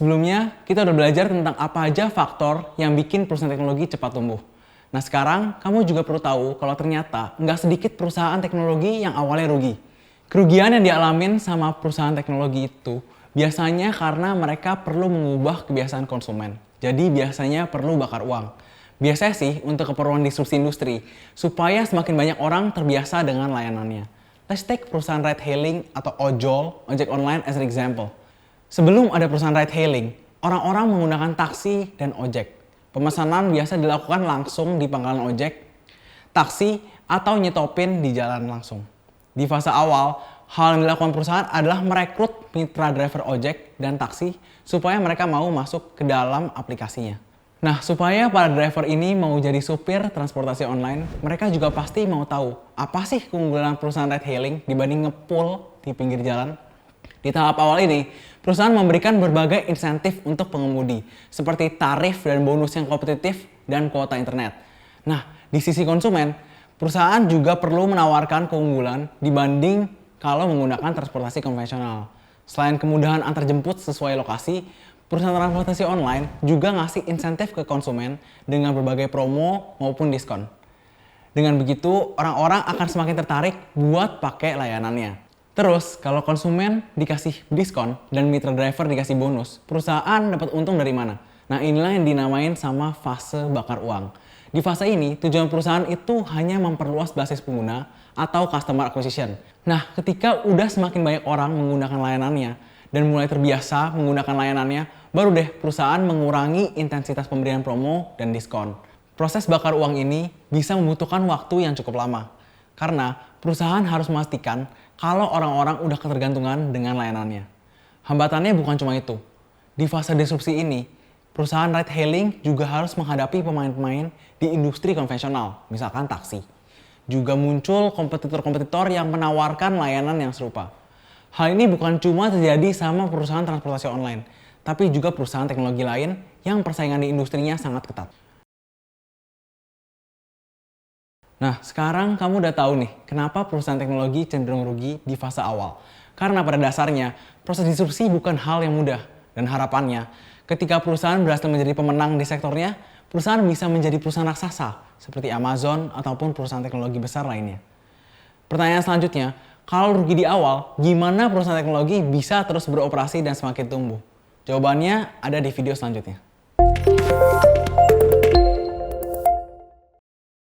Sebelumnya, kita udah belajar tentang apa aja faktor yang bikin perusahaan teknologi cepat tumbuh. Nah sekarang, kamu juga perlu tahu kalau ternyata nggak sedikit perusahaan teknologi yang awalnya rugi. Kerugian yang dialamin sama perusahaan teknologi itu biasanya karena mereka perlu mengubah kebiasaan konsumen. Jadi biasanya perlu bakar uang. Biasanya sih untuk keperluan disrupsi industri, supaya semakin banyak orang terbiasa dengan layanannya. Let's take perusahaan ride hailing atau ojol, ojek online as an example. Sebelum ada perusahaan ride hailing, orang-orang menggunakan taksi dan ojek. Pemesanan biasa dilakukan langsung di pangkalan ojek, taksi, atau nyetopin di jalan langsung. Di fase awal, hal yang dilakukan perusahaan adalah merekrut mitra driver ojek dan taksi supaya mereka mau masuk ke dalam aplikasinya. Nah, supaya para driver ini mau jadi supir transportasi online, mereka juga pasti mau tahu apa sih keunggulan perusahaan ride hailing dibanding ngepool di pinggir jalan. Di tahap awal ini, perusahaan memberikan berbagai insentif untuk pengemudi, seperti tarif dan bonus yang kompetitif dan kuota internet. Nah, di sisi konsumen, perusahaan juga perlu menawarkan keunggulan dibanding kalau menggunakan transportasi konvensional. Selain kemudahan antar jemput sesuai lokasi, perusahaan transportasi online juga ngasih insentif ke konsumen dengan berbagai promo maupun diskon. Dengan begitu, orang-orang akan semakin tertarik buat pakai layanannya. Terus, kalau konsumen dikasih diskon dan mitra driver dikasih bonus, perusahaan dapat untung dari mana? Nah, inilah yang dinamain sama fase bakar uang. Di fase ini, tujuan perusahaan itu hanya memperluas basis pengguna atau customer acquisition. Nah, ketika udah semakin banyak orang menggunakan layanannya dan mulai terbiasa menggunakan layanannya, baru deh perusahaan mengurangi intensitas pemberian promo dan diskon. Proses bakar uang ini bisa membutuhkan waktu yang cukup lama. Karena perusahaan harus memastikan kalau orang-orang udah ketergantungan dengan layanannya. Hambatannya bukan cuma itu. Di fase disrupsi ini, perusahaan ride hailing juga harus menghadapi pemain-pemain di industri konvensional, misalkan taksi. Juga muncul kompetitor-kompetitor yang menawarkan layanan yang serupa. Hal ini bukan cuma terjadi sama perusahaan transportasi online, tapi juga perusahaan teknologi lain yang persaingan di industrinya sangat ketat. Nah, sekarang kamu udah tahu nih, kenapa perusahaan teknologi cenderung rugi di fase awal. Karena pada dasarnya, proses disrupsi bukan hal yang mudah. Dan harapannya, ketika perusahaan berhasil menjadi pemenang di sektornya, perusahaan bisa menjadi perusahaan raksasa, seperti Amazon ataupun perusahaan teknologi besar lainnya. Pertanyaan selanjutnya, kalau rugi di awal, gimana perusahaan teknologi bisa terus beroperasi dan semakin tumbuh? Jawabannya ada di video selanjutnya.